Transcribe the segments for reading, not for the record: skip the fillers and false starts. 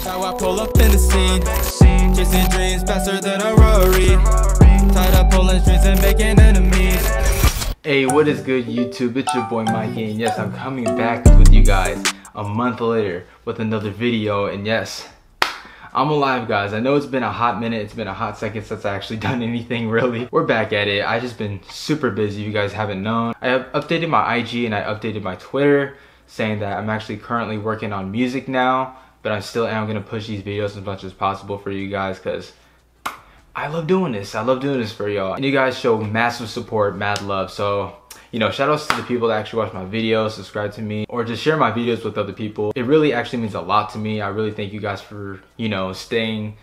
How I pull up in the scene, chasing dreams faster than a Rory. Tied up pulling strings and making enemies. Hey, what is good YouTube? It's your boy Mikey, and yes, I'm coming back with you guys a month later with another video. And yes, I'm alive, guys. I know it's been a hot minute, it's been a hot second since I actually done anything really. We're back at it. I just been super busy, you guys haven't known. I have updated my IG and I updated my Twitter saying that I'm actually currently working on music now, but I still am gonna push these videos as much as possible for you guys because I love doing this. I love doing this for y'all. And you guys show massive support, mad love. So, you know, shout outs to the people that actually watch my videos, subscribe to me, or just share my videos with other people. It really actually means a lot to me. I really thank you guys for, you know, staying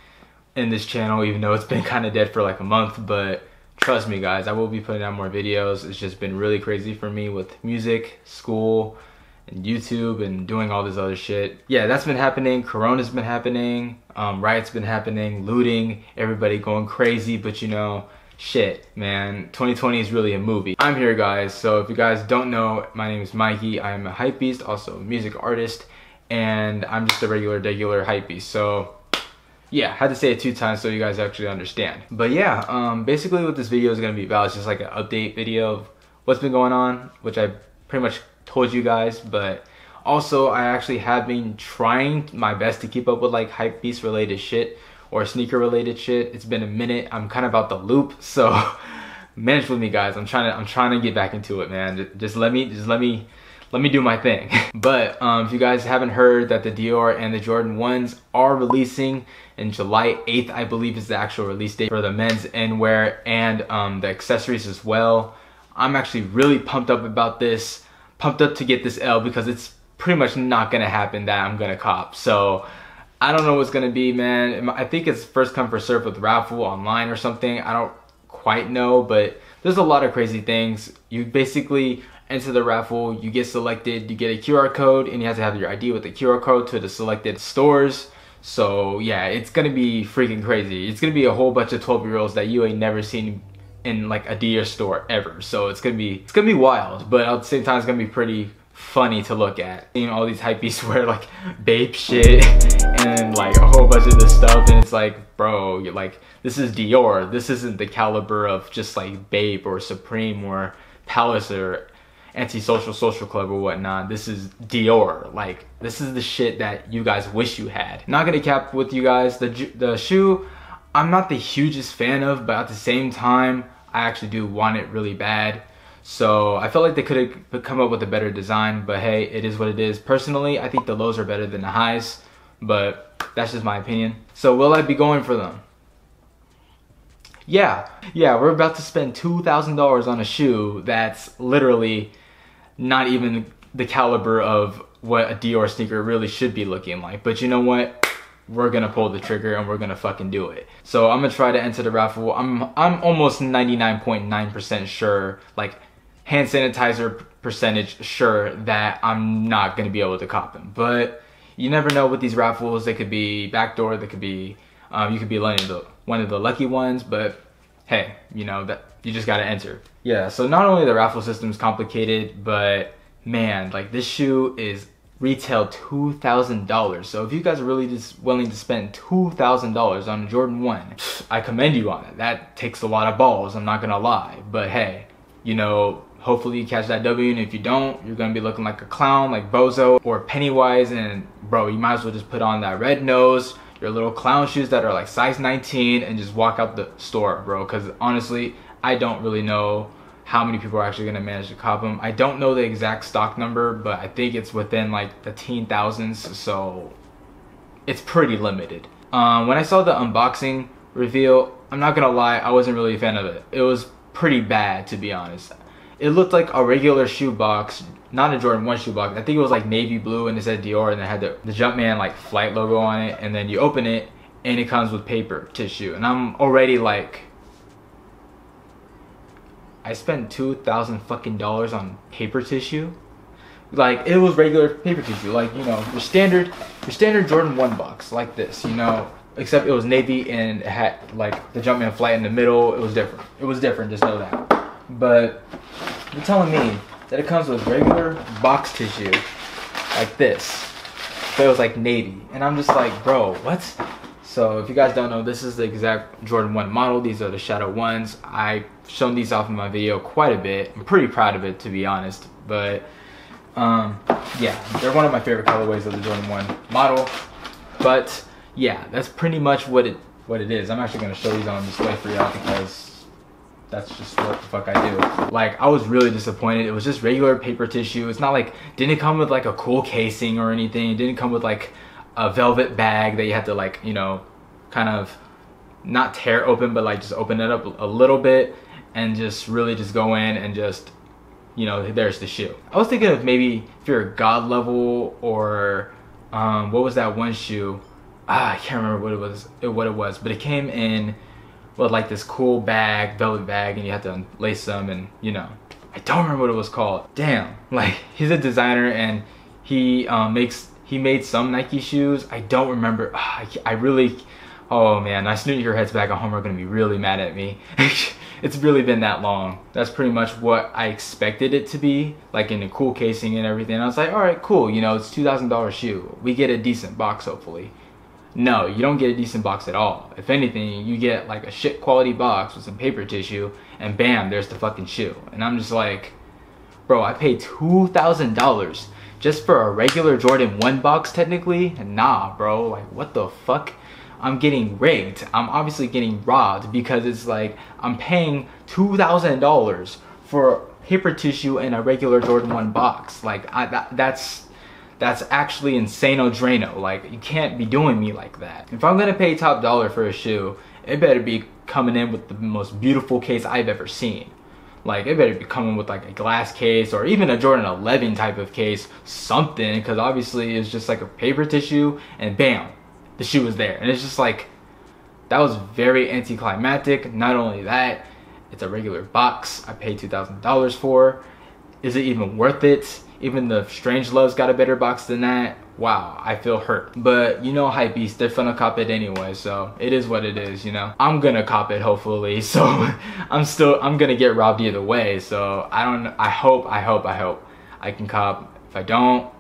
in this channel, even though it's been kind of dead for like a month. But trust me, guys, I will be putting out more videos. It's just been really crazy for me with music, school, and YouTube, and doing all this other shit. Yeah, that's been happening. Corona's been happening. Riots been happening. Looting. Everybody going crazy. But you know, shit, man. 2020 is really a movie. I'm here, guys. So if you guys don't know, my name is Mikey. I am a hype beast, also a music artist, and I'm just a regular hype beast. So yeah, had to say it 2 times so you guys actually understand. But yeah, basically what this video is gonna be about is just like an update video of what's been going on, which I pretty much told you guys. But also I actually have been trying my best to keep up with like hype beast related shit or sneaker related shit. It's been a minute. I'm kind of out the loop, so manage with me, guys. I'm trying to get back into it, man. Just let me do my thing. But if you guys haven't heard, that the Dior and the Jordan 1s are releasing in July 8th, I believe is the actual release date for the men's inwear and the accessories as well. I'm actually really pumped up about this. Pumped up to get this L because it's pretty much not gonna happen that I'm gonna cop. So I don't know what's gonna be, man. I think it's first come first serve with raffle online or something. I don't quite know, but there's a lot of crazy things. You basically enter the raffle, you get selected, you get a QR code, and you have to have your ID with the QR code to the selected stores. So yeah, it's gonna be freaking crazy. It's gonna be a whole bunch of 12-year-olds that you ain't never seen in like a Dior store ever. So it's gonna be wild, but at the same time it's gonna be pretty funny to look at. Seeing all these hypebeasts wear like babe shit and like a whole bunch of this stuff, and it's like, bro, you're like, this is Dior. This isn't the caliber of just like Babe or Supreme or Palace or Antisocial Social Club or whatnot. This is Dior. Like, this is the shit that you guys wish you had. Not gonna cap with you guys. The shoe, I'm not the hugest fan of, but at the same time, I actually do want it really bad. So I felt like they could have come up with a better design, but hey, it is what it is. Personally, I think the lows are better than the highs, but that's just my opinion. So will I be going for them? Yeah, we're about to spend $2,000 on a shoe that's literally not even the caliber of what a Dior sneaker really should be looking like. But you know what? We're gonna pull the trigger and we're gonna fucking do it. So I'm gonna try to enter the raffle. I'm almost 99.9% sure, like hand sanitizer percentage sure, that I'm not gonna be able to cop them. But you never know with these raffles. They could be backdoor, they could be you could be one of the lucky ones, but hey, you know, that you just gotta enter. Yeah, so not only the raffle system is complicated, but man, like this shoe is retail $2,000. So if you guys are really just willing to spend $2,000 on a Jordan 1, I commend you on it. That takes a lot of balls, I'm not gonna lie. But hey, you know, hopefully you catch that W, and if you don't, you're gonna be looking like a clown, like Bozo or Pennywise, and bro, you might as well just put on that red nose, your little clown shoes that are like size 19, and just walk out the store, bro. Because honestly, I don't really know how many people are actually gonna manage to cop them. I don't know the exact stock number, but I think it's within like the teen thousands, so it's pretty limited. When I saw the unboxing reveal, I'm not gonna lie, I wasn't really a fan of it. It was pretty bad, to be honest. It looked like a regular shoe box, not a Jordan 1 shoe box. I think it was like navy blue and it said Dior, and it had the Jumpman like flight logo on it, and then you open it and it comes with paper tissue, and I'm already like, I spent $2,000 fucking dollars on paper tissue. Like, it was regular paper tissue, like, you know, your standard Jordan 1 box like this, you know, except it was navy and it had like the Jumpman flight in the middle. It was different, just know that. But you're telling me that it comes with regular box tissue like this, but it was like navy. And I'm just like, bro, what? So if you guys don't know, this is the exact Jordan 1 model. These are the Shadow 1s. I've shown these off in my video quite a bit. I'm pretty proud of it, to be honest. But yeah, they're one of my favorite colorways of the Jordan 1 model. But yeah, that's pretty much what it is. I'm actually going to show these on display for y'all because that's just what the fuck I do. Like, I was really disappointed. It was just regular paper tissue. It's not like, didn't come with like a cool casing or anything. It didn't come with like a velvet bag that you have to like, you know, kind of not tear open, but like just open it up a little bit and just really just go in and just, you know, there's the shoe. I was thinking of maybe if you're a God level or what was that one shoe? I can't remember what it was, but it came in with like this cool bag, velvet bag, and you have to unlace them, and you know, I don't remember what it was called. Damn, like he's a designer and he made some Nike shoes. I don't remember. I really, oh man, I snooty your heads back at home are gonna be really mad at me. It's really been that long. That's pretty much what I expected it to be, like in a cool casing and everything. I was like, all right, cool, you know, it's $2,000 shoe. We get a decent box, hopefully. No, you don't get a decent box at all. If anything, you get like a shit quality box with some paper tissue and bam, there's the fucking shoe. And I'm just like, bro, I paid $2,000 just for a regular Jordan 1 box technically? Nah, bro, like what the fuck? I'm getting rigged. I'm obviously getting robbed because it's like I'm paying $2,000 for paper tissue and a regular Jordan 1 box. Like that's actually insano drano. Like you can't be doing me like that. If I'm gonna pay top dollar for a shoe, it better be coming in with the most beautiful case I've ever seen. Like it better be coming with like a glass case or even a Jordan 11 type of case, something, because obviously it's just like a paper tissue and bam, the shoe was there. And it's just like, that was very anticlimactic. Not only that, it's a regular box I paid $2,000 for. Is it even worth it? Even the Strange Love's got a better box than that. Wow, I feel hurt. But you know, hypebeast, they're finna cop it anyway, so it is what it is, you know. I'm gonna cop it hopefully, so I'm gonna get robbed either way. So I hope I can cop. If I don't,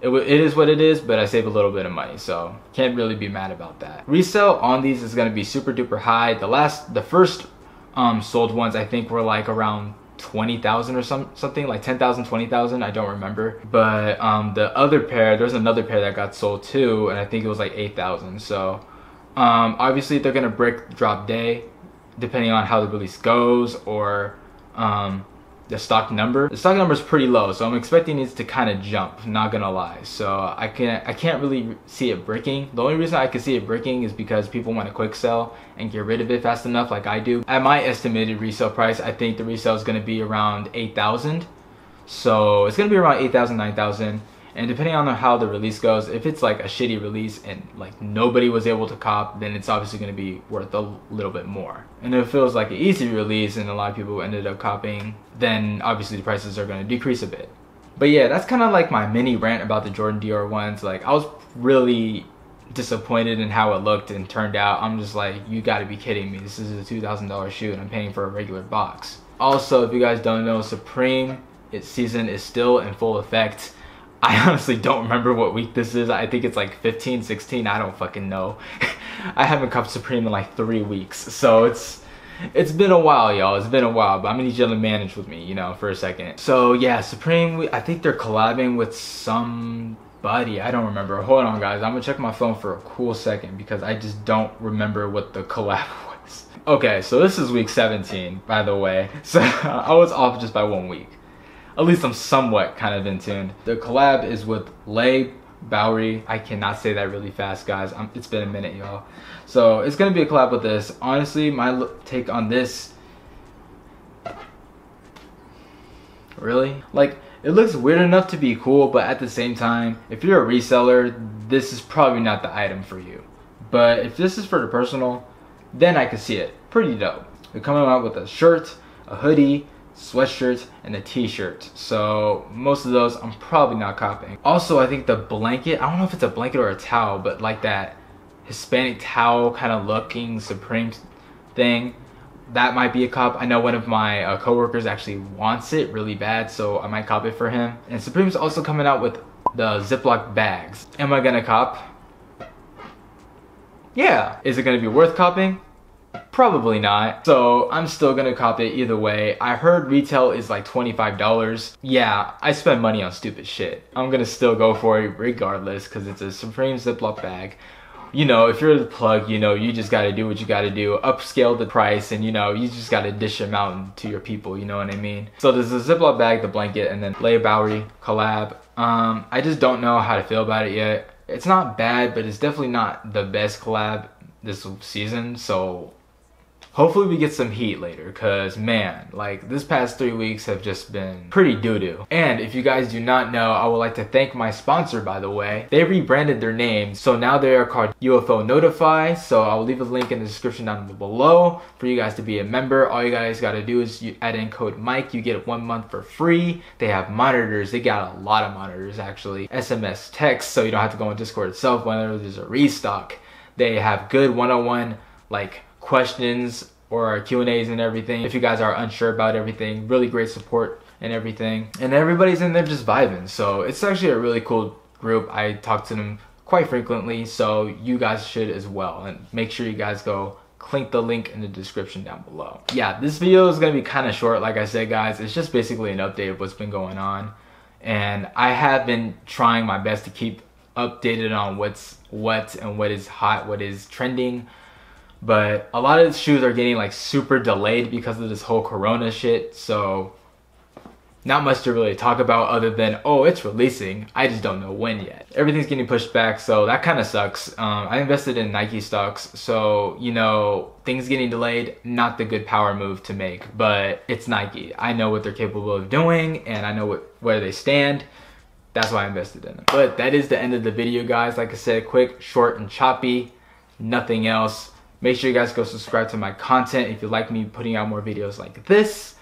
it is what it is, but I save a little bit of money, so can't really be mad about that. Resale on these is gonna be super duper high. The first sold ones I think were like around 20,000 or something, like 10,000, 20,000, I don't remember. But the other pair, there's another pair that got sold too, and I think it was like 8,000. So obviously they're gonna brick drop day depending on how the release goes, or the stock number. The stock number is pretty low, so I'm expecting it to kind of jump, not gonna lie. So I can't really see it bricking. The only reason I can see it bricking is because people want to quick sell and get rid of it fast enough like I do. At my estimated resale price, I think the resale is gonna be around 8,000. So it's gonna be around 8,000, 9,000. And depending on how the release goes, if it's like a shitty release and like nobody was able to cop, then it's obviously going to be worth a little bit more. And if it feels like an easy release and a lot of people ended up copying, then obviously the prices are going to decrease a bit. But yeah, that's kind of like my mini rant about the Jordan Dior ones. Like I was really disappointed in how it looked and turned out. I'm just like, you got to be kidding me. This is a $2,000 shoe and I'm paying for a regular box. Also, if you guys don't know, Supreme, its season is still in full effect. I honestly don't remember what week this is. I think it's like 15, 16, I don't fucking know. I haven't copped Supreme in like 3 weeks. So it's been a while, y'all. It's been a while, but I'm gonna need you to manage with me, you know, for a second. So yeah, Supreme, I think they're collabing with somebody. I don't remember. Hold on, guys. I'm gonna check my phone for a cool second because I just don't remember what the collab was. Okay, so this is week 17, by the way. So I was off just by 1 week. At least I'm somewhat kind of in tune. The collab is with Lay Bowery. I cannot say that really fast, guys. It's been a minute, y'all. So it's gonna be a collab with this. Honestly, my take on this, really? Like, it looks weird enough to be cool, but at the same time, if you're a reseller, this is probably not the item for you. But if this is for the personal, then I can see it. Pretty dope. They're coming out with a shirt, a hoodie, sweatshirt, and a t-shirt. So most of those I'm probably not copying. Also, I think the blanket, I don't know if it's a blanket or a towel, but like that Hispanic towel kind of looking Supreme thing, that might be a cop. I know one of my coworkers actually wants it really bad, so I might cop it for him. And Supreme's also coming out with the Ziploc bags. Am I gonna cop? Yeah. Is it gonna be worth copping? Probably not. So I'm still gonna cop it either way. I heard retail is like $25. Yeah, I spend money on stupid shit. I'm gonna still go for it regardless because it's a Supreme Ziploc bag. You know, if you're the plug, you know, you just gotta do what you gotta do, upscale the price, and you know, you just gotta dish them out to your people, you know what I mean? So there's a Ziploc bag, the blanket, and then Leigh Bowery collab. I just don't know how to feel about it yet. It's not bad, but it's definitely not the best collab this season, so hopefully we get some heat later, because man, like this past 3 weeks have just been pretty doo-doo. And if you guys do not know, I would like to thank my sponsor, by the way. They rebranded their name, so now they are called UFO Notify. So I'll leave a link in the description down below for you guys to be a member. All you guys gotta do is you add in code Mike, you get 1 month for free. They have monitors, they got a lot of monitors actually. SMS text, so you don't have to go on Discord itself whenever there's a restock. They have good one-on-one like questions or Q&As and everything. If you guys are unsure about everything, really great support and everything. And everybody's in there just vibing. So it's actually a really cool group. I talk to them quite frequently, so you guys should as well. And make sure you guys go click the link in the description down below. Yeah, this video is gonna be kind of short, like I said, guys. It's just basically an update of what's been going on. And I have been trying my best to keep updated on what's what and what is hot, what is trending. But a lot of the shoes are getting like super delayed because of this whole corona shit, so not much to really talk about other than, oh, it's releasing, I just don't know when yet. Everything's getting pushed back, so that kind of sucks. I invested in Nike stocks, so you know, things getting delayed, not the good power move to make, but it's Nike. I know what they're capable of doing, and I know where they stand. That's why I invested in them. But that is the end of the video, guys. Like I said, quick, short, and choppy, nothing else. Make sure you guys go subscribe to my content if you like me putting out more videos like this.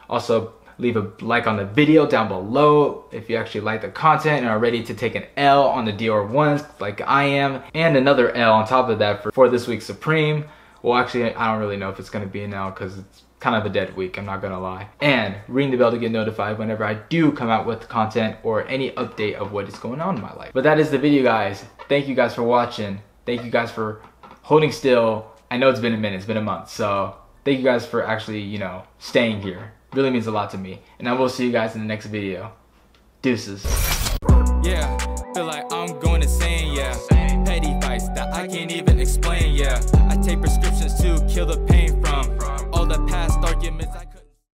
Also, leave a like on the video down below if you actually like the content and are ready to take an L on the Dior ones like I am. And another L on top of that for this week's Supreme. Well, actually, I don't really know if it's going to be an L because it's kind of a dead week, I'm not going to lie. And ring the bell to get notified whenever I do come out with content or any update of what is going on in my life. But that is the video, guys. Thank you guys for watching. Thank you guys for holding still. I know it's been a minute, it's been a month, so thank you guys for actually, you know, staying here. Really means a lot to me. And I will see you guys in the next video. Deuces. Yeah, feel like I'm going insane, yeah. Petty fights that I can't even explain, yeah. I take prescriptions to kill the pain from all the past arguments.